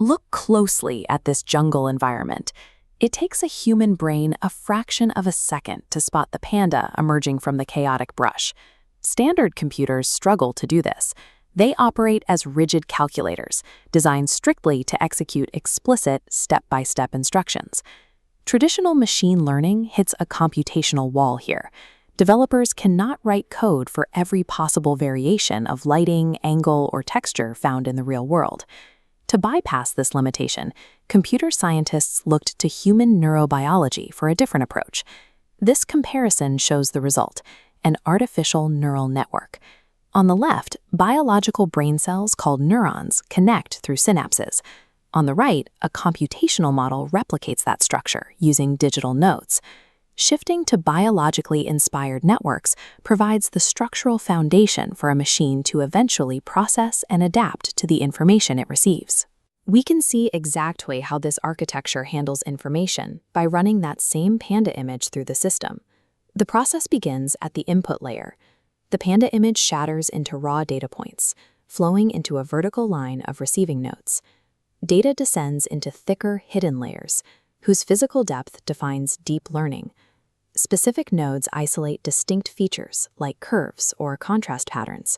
Look closely at this jungle environment. It takes a human brain a fraction of a second to spot the panda emerging from the chaotic brush. Standard computers struggle to do this. They operate as rigid calculators, designed strictly to execute explicit step-by-step instructions. Traditional machine learning hits a computational wall here. Developers cannot write code for every possible variation of lighting, angle, or texture found in the real world. To bypass this limitation, computer scientists looked to human neurobiology for a different approach. This comparison shows the result: an artificial neural network. On the left, biological brain cells called neurons connect through synapses. On the right, a computational model replicates that structure using digital nodes. Shifting to biologically inspired networks provides the structural foundation for a machine to eventually process and adapt to the information it receives. We can see exactly how this architecture handles information by running that same panda image through the system. The process begins at the input layer. The panda image shatters into raw data points, flowing into a vertical line of receiving nodes. Data descends into thicker hidden layers, whose physical depth defines deep learning. Specific nodes isolate distinct features like curves or contrast patterns.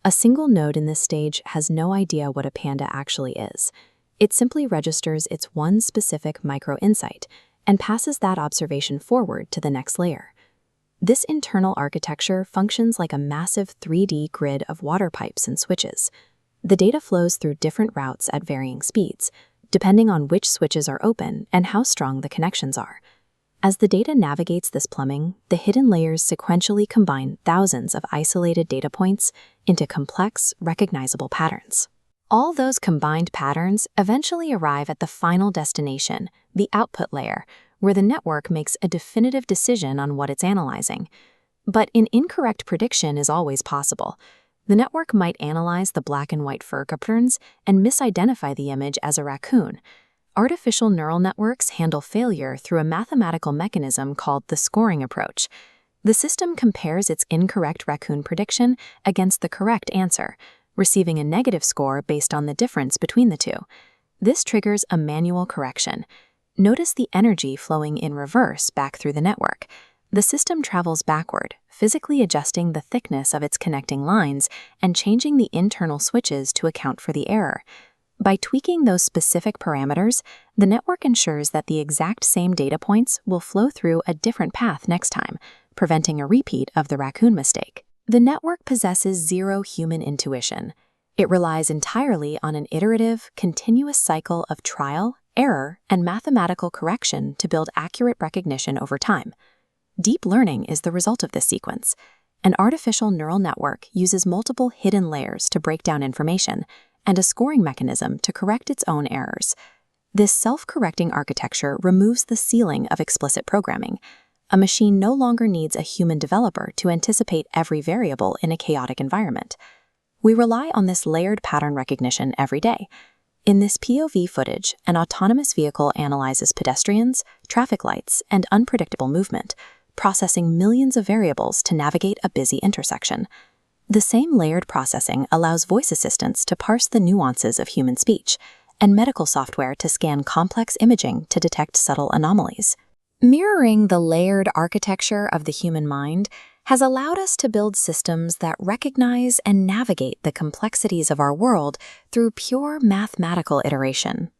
A single node in this stage has no idea what a panda actually is. It simply registers its one specific micro-insight and passes that observation forward to the next layer. This internal architecture functions like a massive 3D grid of water pipes and switches. The data flows through different routes at varying speeds, depending on which switches are open and how strong the connections are. As the data navigates this plumbing, the hidden layers sequentially combine thousands of isolated data points into complex, recognizable patterns. All those combined patterns eventually arrive at the final destination, the output layer, where the network makes a definitive decision on what it's analyzing. But an incorrect prediction is always possible. The network might analyze the black and white fur patterns and misidentify the image as a raccoon. Artificial neural networks handle failure through a mathematical mechanism called the scoring approach. The system compares its incorrect raccoon prediction against the correct answer, receiving a negative score based on the difference between the two. This triggers a manual correction. Notice the energy flowing in reverse back through the network. The system travels backward, physically adjusting the thickness of its connecting lines and changing the internal switches to account for the error. By tweaking those specific parameters, the network ensures that the exact same data points will flow through a different path next time, preventing a repeat of the raccoon mistake. The network possesses zero human intuition. It relies entirely on an iterative, continuous cycle of trial, error, and mathematical correction to build accurate recognition over time. Deep learning is the result of this sequence. An artificial neural network uses multiple hidden layers to break down information, and a scoring mechanism to correct its own errors. This self-correcting architecture removes the ceiling of explicit programming. A machine no longer needs a human developer to anticipate every variable in a chaotic environment. We rely on this layered pattern recognition every day. In this POV footage, an autonomous vehicle analyzes pedestrians, traffic lights, and unpredictable movement, processing millions of variables to navigate a busy intersection. The same layered processing allows voice assistants to parse the nuances of human speech, and medical software to scan complex imaging to detect subtle anomalies. Mirroring the layered architecture of the human mind has allowed us to build systems that recognize and navigate the complexities of our world through pure mathematical iteration.